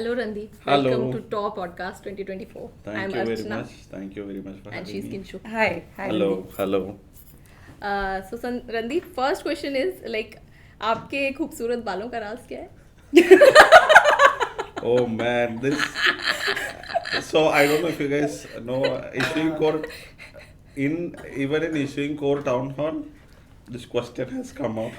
Hello Randeep. Hello. Welcome to TAW Podcast 2024. Thank you very much. Thank you very much for And having she's me. Kinshu. Hi. Hello. Randeep. Hello. Randeep, first question is like आपके खूबसूरत बालों का राज क्या है? Oh man, this. So I don't know if you guys know issuing court even in issuing court town hall, this question has come up.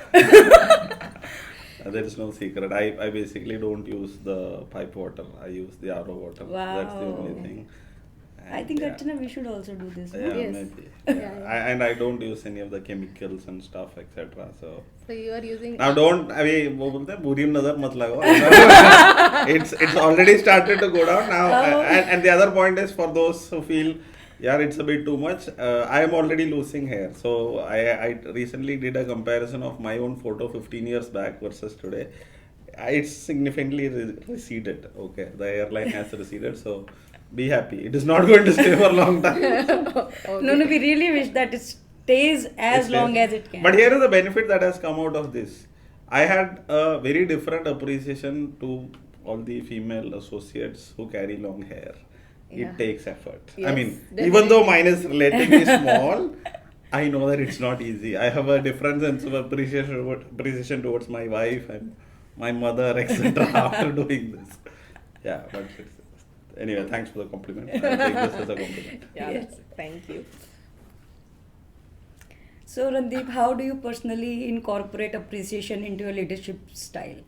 There is no secret. I basically don't use the pipe water. I use the RO water. That's the only Wow. thing. I think Archana, we should also do this. Yeah, no? Yes. maybe. Yeah. And I don't use any of the chemicals and stuff, etc. So. So you are using. Now don't, वो बोलते हैं बुरी नजर मत लगाओ. It's already started to go down now. And the other point is for those who feel, yeah, it's a bit too much. I am already losing hair. So I recently did a comparison of my own photo 15 years back versus today. It's significantly receded. Okay, the hairline has receded. So be happy. It is not going to stay for a long time. Okay. No, we really wish that it stays as long as it can. But here is the benefit that has come out of this. I had a very different appreciation to all the female associates who carry long hair. Yeah. It takes effort. I Yes, mean, definitely. even though mine is relatively small, I know that it's not easy. I have a different sense of appreciation towards my wife and my mother, etc. after doing this. Yeah, but anyway, thanks for the compliment. I'll take this as a compliment. Yeah, Yes. thank you. So, Randeep, how do you personally incorporate appreciation into your leadership style?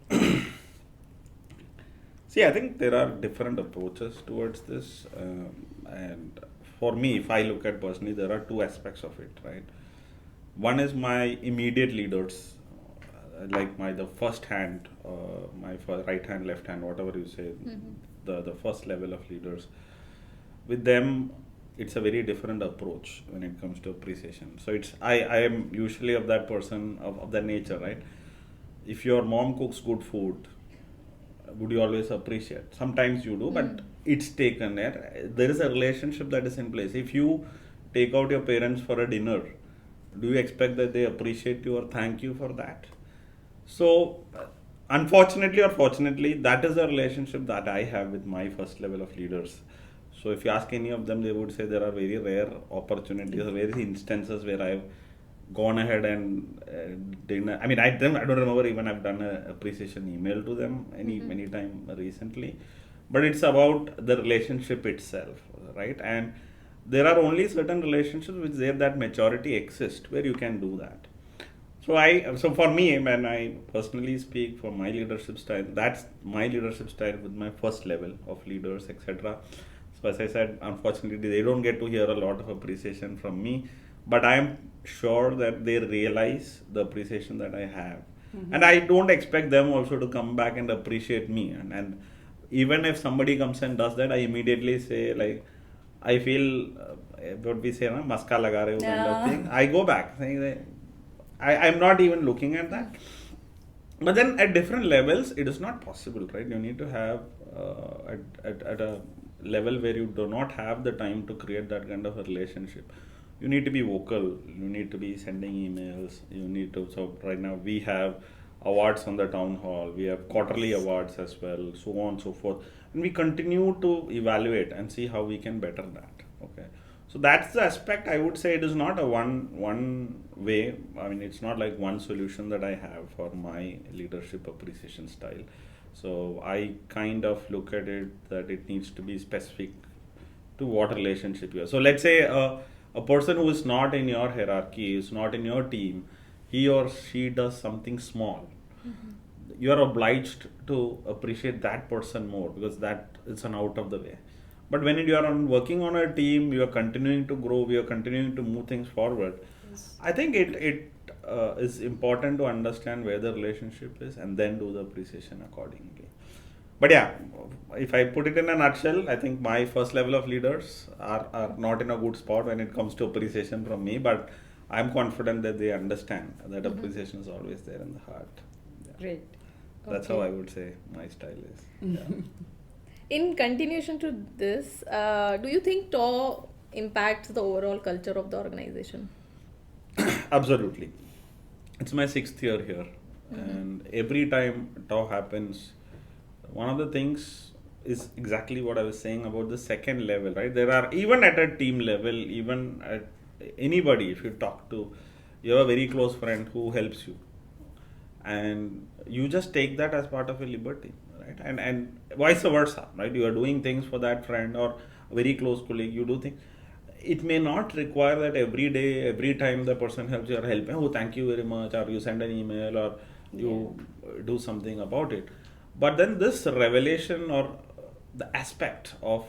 See, I think there are different approaches towards this, and for me, if I look at personally, there are two aspects of it, right? One is my immediate leaders, like the first hand, my right hand, left hand, whatever you say, the first level of leaders. With them, it's a very different approach when it comes to appreciation. So I am usually of that person of that nature, right? If your mom cooks good food, would you always appreciate? Sometimes you do, but it's taken there. There is a relationship that is in place. If you take out your parents for a dinner, do you expect that they appreciate you or thank you for that? So, unfortunately or fortunately, that is the relationship that I have with my first level of leaders. So, if you ask any of them, they would say there are very rare opportunities, very instances where I've gone ahead and I mean, I don't remember even I've done an appreciation email to them many time recently, but it's about the relationship itself, right? And there are only certain relationships which there that maturity exists where you can do that. So for me, when I personally speak for my leadership style, that's my leadership style with my first level of leaders, etc. So as I said, unfortunately, they don't get to hear a lot of appreciation from me, but I am sure that they realize the appreciation that I have. And I don't expect them also to come back and appreciate me. And even if somebody comes and does that, I immediately say like, I feel, what we say, na, maska laga rahe ho kind of thing. I go back saying that I'm not even looking at that. But then at different levels, it is not possible, right? You need to have at a level where you do not have the time to create that kind of a relationship. You need to be vocal. You need to be sending emails. You need to. So right now we have awards on the town hall. We have quarterly awards as well, so on and so forth. And we continue to evaluate and see how we can better that. Okay. So that's the aspect. I would say it is not a one way. I mean, it's not like one solution that I have for my leadership appreciation style. So I kind of look at it that it needs to be specific to what relationship you are. So let's say a person who is not in your hierarchy, is not in your team, he or she does something small. You are obliged to appreciate that person more because that is an out of the way. But when you are working on a team, you are continuing to grow, we are continuing to move things forward. I think it is important to understand where the relationship is and then do the appreciation accordingly. But yeah, if I put it in a nutshell, I think my first level of leaders are not in a good spot when it comes to appreciation from me, but I'm confident that they understand that appreciation is always there in the heart. Yeah. Great. That's how I would say my style is. Yeah. In continuation to this, do you think TAW impacts the overall culture of the organization? Absolutely. It's my 6th year here, and every time TAW happens, one of the things is exactly what I was saying about the second level, right? There are, even at a team level, even at anybody, if you talk to, you have a very close friend who helps you, and you just take that as part of a liberty, right? And vice versa, right? You are doing things for that friend or a very close colleague, you do things. It may not require that every day, every time the person helps you, are helping, oh, thank you very much, or you send an email, or you do something about it. But then this revelation, or the aspect of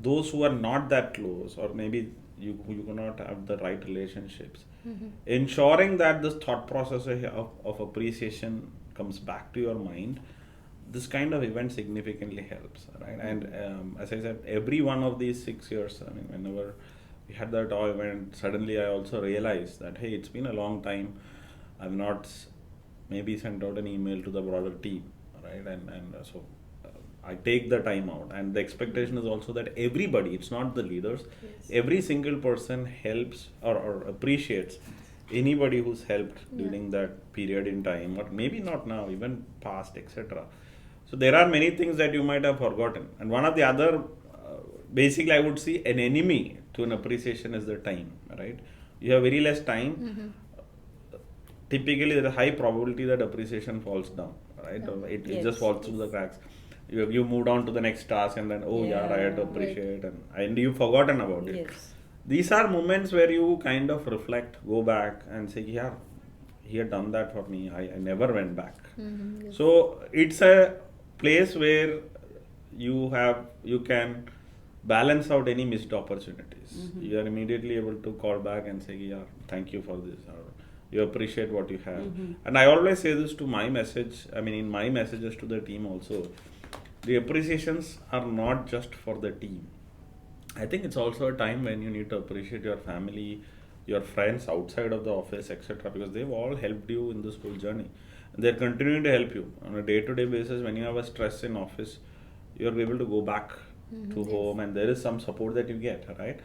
those who are not that close, or maybe you cannot have the right relationships, ensuring that this thought process of appreciation comes back to your mind, this kind of event significantly helps, right? And as I said, every one of these 6 years, I mean, whenever we had that TAW event, suddenly I also realized that, hey, it's been a long time, I've not maybe sent out an email to the broader team, right? And so I take the time out, and the expectation is also that everybody, it's not the leaders, every single person helps or appreciates anybody who's helped during that period in time, or maybe not now, even past, etc. So there are many things that you might have forgotten, and one of the other, basically, I would see an enemy to an appreciation is the time, right? You have very less time. Typically, there's a high probability that appreciation falls down, right? Or it just falls through the cracks. You moved on to the next task, and then, oh yeah, I had to appreciate, and you've forgotten about it. These are moments where you kind of reflect, go back and say, yeah, he had done that for me, I never went back. So it's a place where you can balance out any missed opportunities. You are immediately able to call back and say, yeah, thank you for this, or you appreciate what you have. And I always say this to my message, I mean, in my messages to the team also, the appreciations are not just for the team. I think it's also a time when you need to appreciate your family, your friends outside of the office, etc., because they've all helped you in this whole journey. And they're continuing to help you on a day-to-day basis. When you have a stress in office, you're able to go back to home, and there is some support that you get, right?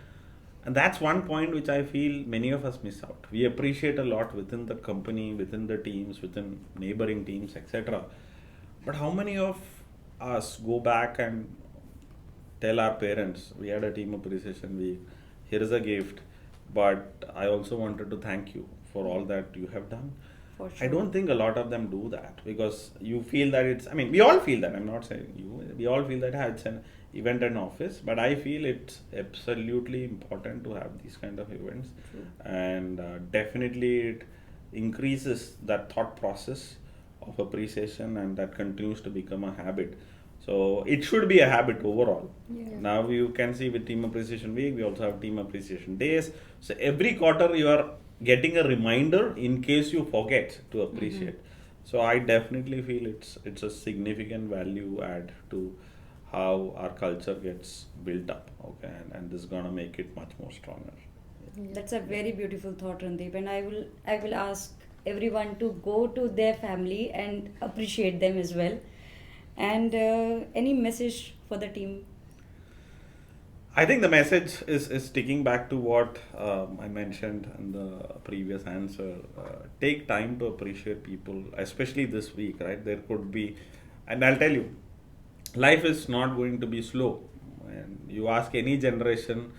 And that's one point which I feel many of us miss out. We appreciate a lot within the company, within the teams, within neighboring teams, etc. But how many of us go back and tell our parents, we had a team appreciation week, here is a gift, but I also wanted to thank you for all that you have done. For sure. I don't think a lot of them do that, because you feel that it's, I mean, we all feel that, I'm not saying you, we all feel that it's an event in office, but I feel it's absolutely important to have these kind of events. And definitely it increases that thought process of appreciation, and that continues to become a habit. So it should be a habit overall. Now you can see with Team Appreciation Week, we also have Team Appreciation Days. So every quarter you are getting a reminder in case you forget to appreciate. So I definitely feel it's a significant value add to how our culture gets built up. Okay, and this is gonna make it much more stronger. That's a very beautiful thought, Randeep, and I will ask everyone to go to their family and appreciate them as well. And any message for the team? I think the message is sticking back to what I mentioned in the previous answer. Take time to appreciate people, especially this week, right? There could be, and I'll tell you, life is not going to be slow. And you ask any generation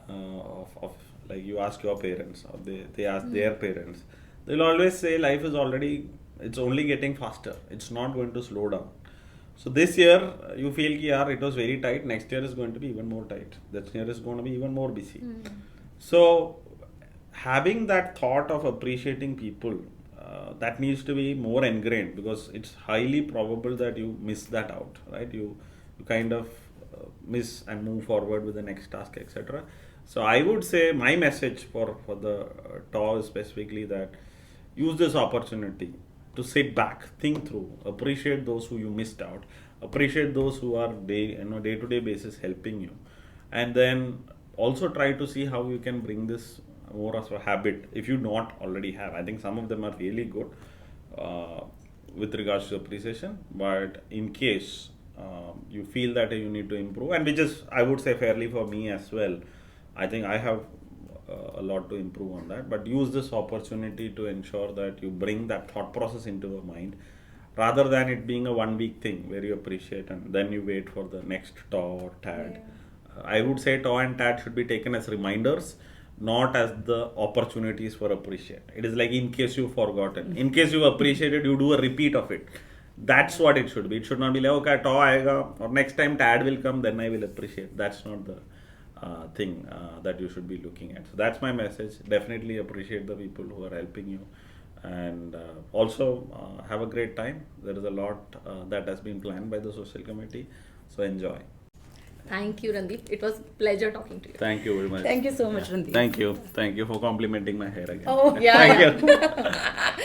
of like, you ask your parents, or they ask their parents, they'll always say life is already, it's only getting faster. It's not going to slow down. So this year you feel that it was very tight, next year is going to be even more tight, this year is going to be even more busy. So having that thought of appreciating people, that needs to be more ingrained, because it's highly probable that you miss that out, right? You kind of miss and move forward with the next task, etc. So I would say my message for the TAW is specifically that use this opportunity to sit back, think through, appreciate those who you missed out, appreciate those who are day-to-day basis helping you, and then also try to see how you can bring this more as a habit if you not already have. I think some of them are really good with regards to appreciation, but in case you feel that you need to improve, and which is, I would say, fairly for me as well, I think I have a lot to improve on that. But use this opportunity to ensure that you bring that thought process into your mind, rather than it being a 1 week thing where you appreciate and then you wait for the next TAW or TAD. I would say TAW and TAD should be taken as reminders, not as the opportunities for appreciate. It is like in case you've forgotten. In case you appreciated, you do a repeat of it. That's what it should be. It should not be like, okay, TAW aayega, or next time TAD will come, then I will appreciate. That's not the thing that you should be looking at. So that's my message. Definitely appreciate the people who are helping you. And also have a great time. There is a lot that has been planned by the social committee. So enjoy. Thank you, Randeep. It was pleasure talking to you. Thank you very much. Thank you so much, Randeep. Thank you. Thank you for complimenting my hair again. Oh, yeah. Thank you.